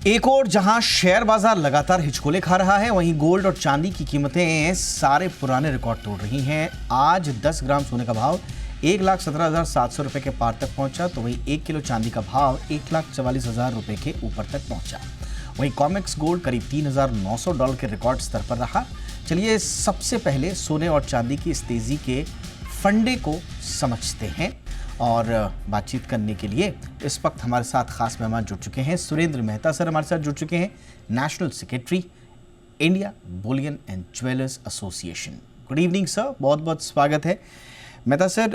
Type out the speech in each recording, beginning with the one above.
एक और जहां शेयर बाजार लगातार हिचकोले खा रहा है, वहीं गोल्ड और चांदी की कीमतें सारे पुराने रिकॉर्ड तोड़ रही हैं। आज 10 ग्राम सोने का भाव 1,17,700 रुपए के पार तक पहुंचा, तो वहीं 1 किलो चांदी का भाव 1,44,000 रुपए के ऊपर तक पहुंचा। वहीं कॉमेक्स गोल्ड करीब $3,900 के रिकॉर्ड स्तर पर रहा। चलिए सबसे पहले सोने और चांदी की इस तेजी के फंडे को समझते हैं, और बातचीत करने के लिए इस वक्त हमारे साथ खास मेहमान जुड़ चुके हैं। सुरेंद्र मेहता सर हमारे साथ जुड़ चुके हैं, national secretary India Boolean and jewellers association. Good evening sir, बहुत बहुत स्वागत है। मेहता सर,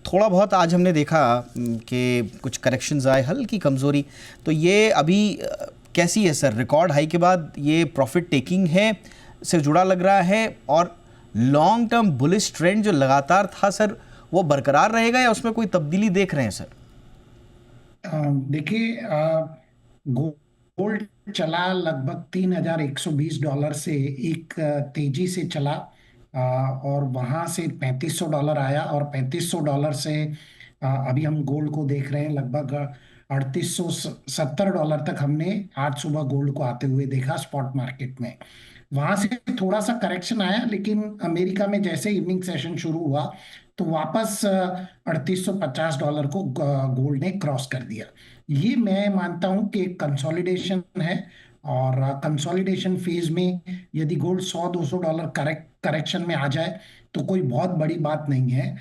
थोड़ा बहुत आज हमने देखा कि कुछ करेक्शंस आए, हल्की कमज़ोरी, तो ये अभी कैसी है सर? रिकॉर्ड हाई के बाद ये प्रॉफिट टेकिंग है से जुड़ा लग रहा है, और लॉन्ग टर्म बुलिश ट्रेंड जो लगातार था सर, वो बरकरार रहेगा या उसमें कोई तब्दीली देख रहे हैं सर? देखिए, गोल्ड चला लगभग $3,120 से एक तेजी से चला, और वहां से $3,500 आया, और $3,500 से अभी हम गोल्ड को देख रहे हैं लगभग $3,870 तक हमने आज सुबह गोल्ड को आते हुए देखा स्पॉट मार्केट में। वहां से थोड़ा सा करेक्शन आया, लेकिन अमेरिका में जैसे इवनिंग सेशन शुरू हुआ तो वापस $3,850 को गोल्ड ने क्रॉस कर दिया। ये मैं मानता हूं कि कंसोलिडेशन है, और कंसोलिडेशन फेज में यदि गोल्ड $100-200 करेक्शन में आ जाए तो कोई बहुत बड़ी बात नहीं है।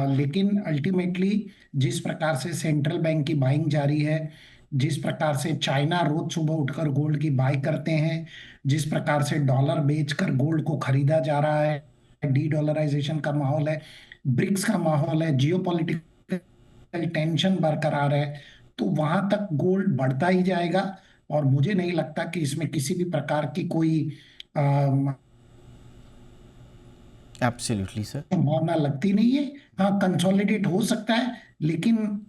लेकिन अल्टीमेटली जिस प्रकार से सेंट्रल बैंक की बाइंग जारी है, जिस प्रकार से चाइना रोज सुबह उठकर गोल्ड की बाई करते हैं, जिस प्रकार से डॉलर बेचकर गोल्ड को खरीदा जा रहा है, डी डॉलराइजेशन का माहौल है, ब्रिक्स का माहौल है, जियोपॉलिटिकल टेंशन बरकरार है, तो वहां तक गोल्ड बढ़ता ही जाएगा। और मुझे नहीं लगता कि इसमें किसी भी प्रकार की कोई एब्सोल्युटली सर। संभावना लगती नहीं है। हाँ, कंसोलिडेट हो सकता है, लेकिन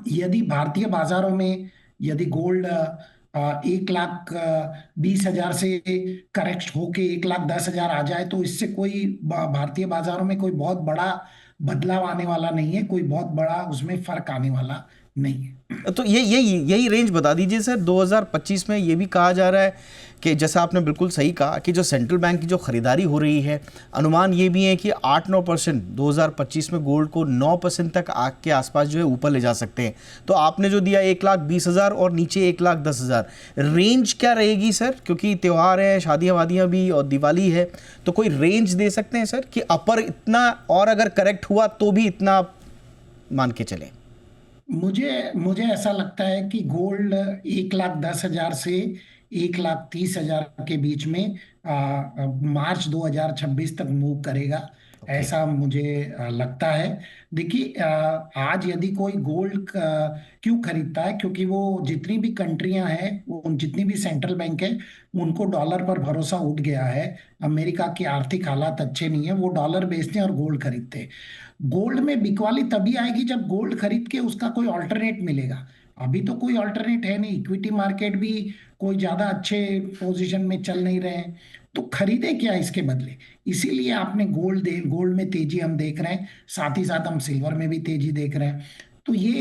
यदि भारतीय बाजारों में यदि गोल्ड 1,20,000 से करेक्ट होके 1,10,000 आ जाए तो इससे कोई भारतीय बाजारों में कोई बहुत बड़ा बदलाव आने वाला नहीं है, कोई बहुत बड़ा उसमें फर्क आने वाला नहीं है। तो यही रेंज बता दीजिए सर। 2025 में ये भी कहा जा रहा है कि जैसा आपने बिल्कुल सही कहा कि जो सेंट्रल बैंक की जो खरीदारी हो रही है, अनुमान ये भी है कि 8-9% 2025 में गोल्ड को 9% तक आग के आसपास जो है ऊपर ले जा सकते हैं। तो आपने जो दिया 1,20,000 और नीचे 1,10,000, रेंज क्या रहेगी सर? क्योंकि त्यौहार है, शादियाँ वादियाँ भी और दिवाली है, तो कोई रेंज दे सकते हैं सर कि अपर इतना, और अगर करेक्ट हुआ तो भी इतना मान के चलें? मुझे मुझे ऐसा लगता है कि गोल्ड 1,10,000 से 1,30,000 के बीच में मार्च 2026 तक मूव करेगा, ओके। ऐसा मुझे लगता है। देखिए, आज यदि कोई गोल्ड क्यों खरीदता है, क्योंकि वो जितनी भी कंट्रियां हैं, वो जितनी भी सेंट्रल बैंक है, उनको डॉलर पर भरोसा उठ गया है। अमेरिका की आर्थिक हालात अच्छे नहीं है, वो डॉलर बेचते हैं और गोल्ड खरीदते हैं। गोल्ड में बिकवाली तभी आएगी जब गोल्ड खरीद के उसका कोई ऑल्टरनेट मिलेगा। अभी तो कोई ऑल्टरनेट है नहीं, इक्विटी मार्केट भी कोई ज्यादा अच्छे पोजीशन में चल नहीं रहे हैं, तो खरीदे क्या इसके बदले। इसीलिए आपने गोल्ड में तेजी हम देख रहे हैं, साथ ही साथ हम सिल्वर में भी तेजी देख रहे हैं। तो ये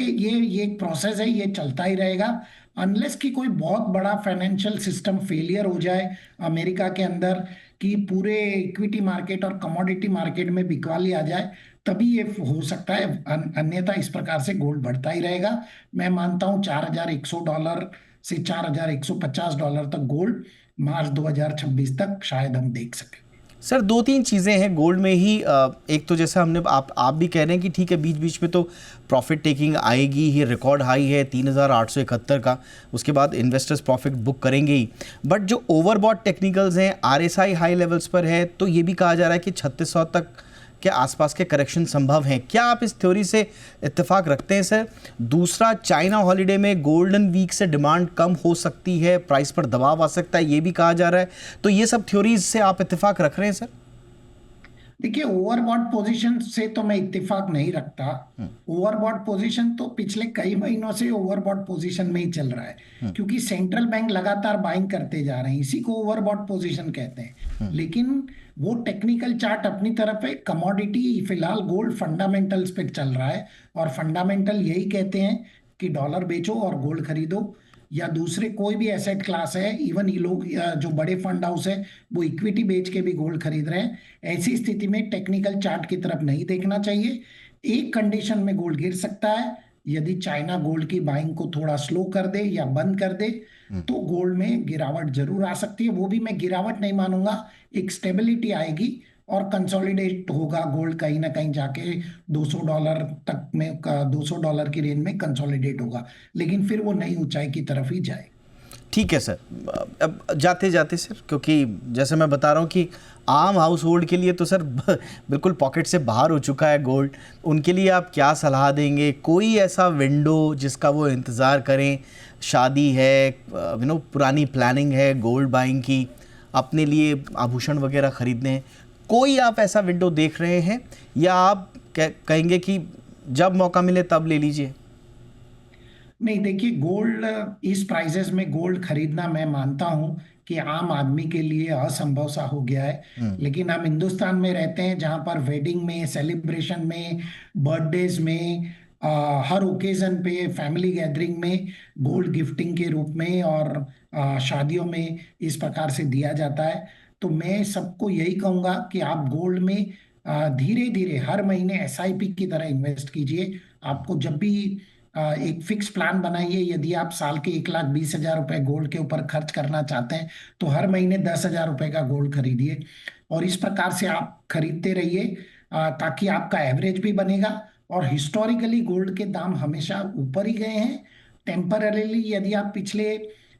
एक प्रोसेस है, ये चलता ही रहेगा अनलेस कि कोई बहुत बड़ा फाइनेंशियल सिस्टम फेलियर हो जाए अमेरिका के अंदर, कि पूरे इक्विटी मार्केट और कमोडिटी मार्केट में बिकवाली आ जाए, तभी ये हो सकता है। अन्यथा इस प्रकार से गोल्ड बढ़ता ही रहेगा। मैं मानता हूं $4,100 से $4,150 तक गोल्ड मार्च 2026 तक शायद हम देख सकें। सर 2-3 चीज़ें हैं गोल्ड में ही। एक तो जैसा हमने आप भी कह रहे हैं कि ठीक है, बीच बीच में तो प्रॉफिट टेकिंग आएगी ही, रिकॉर्ड हाई है 3,871 का, उसके बाद इन्वेस्टर्स प्रॉफिट बुक करेंगे ही। बट जो ओवरबॉट टेक्निकल्स हैं, RSI हाई लेवल्स पर है, तो ये भी कहा जा रहा है कि 3600 तक के आसपास के करेक्शन संभव हैं। क्या आप इस थ्योरी से इत्तेफाक रखते हैं सर? दूसरा, चाइना हॉलीडे में गोल्डन वीक से डिमांड कम हो सकती है, प्राइस पर दबाव आ सकता है, ये भी कहा जा रहा है। तो ये सब थ्योरीज से आप इत्तेफाक रख रहे हैं सर? देखिए, ओवरबॉट पोजीशन से तो मैं इत्तेफाक नहीं रखता। ओवरबॉट पोजीशन तो पिछले कई महीनों से ओवरबॉट पोजीशन में ही चल रहा है, क्योंकि सेंट्रल बैंक लगातार बाइंग करते जा रहे हैं, इसी को ओवरबॉट पोजीशन कहते हैं। लेकिन वो टेक्निकल चार्ट अपनी तरफ है, कमोडिटी फिलहाल गोल्ड फंडामेंटल्स पे चल रहा है, और फंडामेंटल यही कहते हैं कि डॉलर बेचो और गोल्ड खरीदो। या दूसरे कोई भी एसेट क्लास है, इवन ये लोग जो बड़े फंड हाउस है वो इक्विटी बेच के भी गोल्ड खरीद रहे हैं, ऐसी स्थिति में टेक्निकल चार्ट की तरफ नहीं देखना चाहिए। एक कंडीशन में गोल्ड गिर सकता है, यदि चाइना गोल्ड की बाइंग को थोड़ा स्लो कर दे या बंद कर दे तो गोल्ड में गिरावट जरूर आ सकती है। वो भी मैं गिरावट नहीं मानूंगा, एक स्टेबिलिटी आएगी और कंसोलिडेट होगा गोल्ड, कहीं ना कहीं जाके $200 तक में, $200 की रेंज में कंसोलिडेट होगा, लेकिन फिर वो नई ऊंचाई की तरफ ही जाए। ठीक है सर। अब जाते जाते सर, क्योंकि जैसे मैं बता रहा हूँ कि आम हाउस होल्ड के लिए तो सर बिल्कुल पॉकेट से बाहर हो चुका है गोल्ड, उनके लिए आप क्या सलाह देंगे? कोई ऐसा विंडो जिसका वो इंतज़ार करें? शादी है, पुरानी प्लानिंग है गोल्ड बाइंग की, अपने लिए आभूषण वगैरह खरीदने हैं, कोई आप ऐसा विंडो देख रहे हैं, या आप कहेंगे कि जब मौका मिले तब ले लीजिए? नहीं, देखिए, गोल्ड इस प्राइसेस में गोल्ड खरीदना मैं मानता हूं कि आम आदमी के लिए असंभव सा हो गया है। लेकिन हम हिंदुस्तान में रहते हैं जहां पर वेडिंग में, सेलिब्रेशन में, बर्थडेज में, हर ओकेजन पे, फैमिली गैदरिंग में गोल्ड गिफ्टिंग के रूप में और शादियों में इस प्रकार से दिया जाता है। तो मैं सबको यही कहूंगा कि आप गोल्ड में धीरे धीरे हर महीने एसआईपी की तरह इन्वेस्ट कीजिए। आपको जब भी एक फिक्स प्लान बनाइए, यदि आप साल के 1,20,000 रुपए गोल्ड के ऊपर खर्च करना चाहते हैं तो हर महीने 10,000 रुपए का गोल्ड खरीदिए, और इस प्रकार से आप खरीदते रहिए ताकि आपका एवरेज भी बनेगा। और हिस्टोरिकली गोल्ड के दाम हमेशा ऊपर ही गए हैं। टेम्पररीली यदि आप पिछले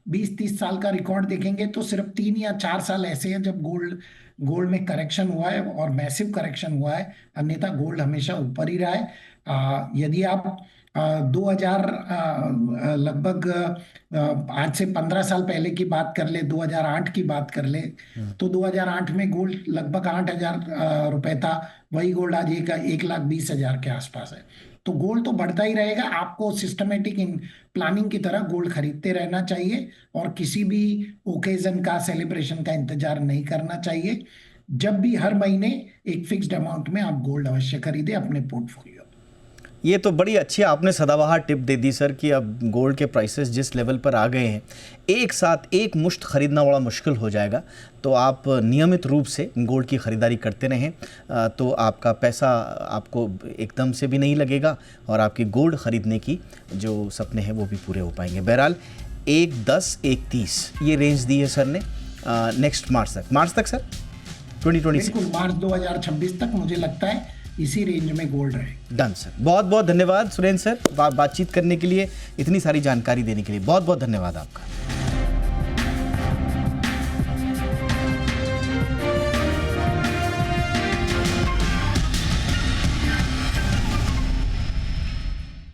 20-30 साल का रिकॉर्ड देखेंगे तो सिर्फ 3 या 4 साल ऐसे हैं जब गोल्ड में करेक्शन हुआ है और मैसिव करेक्शन हुआ है, अन्यथा गोल्ड हमेशा ऊपर ही रहा है। यदि आप 2000 लगभग आज से 15 साल पहले की बात कर ले, 2008 की बात कर ले, तो 2008 में गोल्ड लगभग 8,000 रुपए था। वही गोल्ड आज 1,20,000 के आसपास है। तो गोल्ड तो बढ़ता ही रहेगा। आपको सिस्टमेटिक इन प्लानिंग की तरह गोल्ड खरीदते रहना चाहिए और किसी भी ओकेजन का, सेलिब्रेशन का इंतजार नहीं करना चाहिए। जब भी हर महीने एक फिक्स्ड अमाउंट में आप गोल्ड अवश्य खरीदें अपने पोर्टफोलियो। ये तो बड़ी अच्छी आपने सदाबहार टिप दे दी सर कि अब गोल्ड के प्राइसेस जिस लेवल पर आ गए हैं, एक साथ एक मुश्त खरीदना बड़ा मुश्किल हो जाएगा। तो आप नियमित रूप से गोल्ड की ख़रीदारी करते रहें तो आपका पैसा आपको एकदम से भी नहीं लगेगा और आपकी गोल्ड ख़रीदने की जो सपने हैं वो भी पूरे हो पाएंगे। बहरहाल 1-10-1-30 ये रेंज दी है सर ने नेक्स्ट मार्च तक सर 2026। बिल्कुल, मार्च 2026 तक मुझे लगता है इसी रेंज में गोल्ड रहे। Done sir. बहुत बहुत धन्यवाद सुरेंद्र सर, बातचीत करने के लिए, इतनी सारी जानकारी देने के लिए बहुत बहुत धन्यवाद आपका।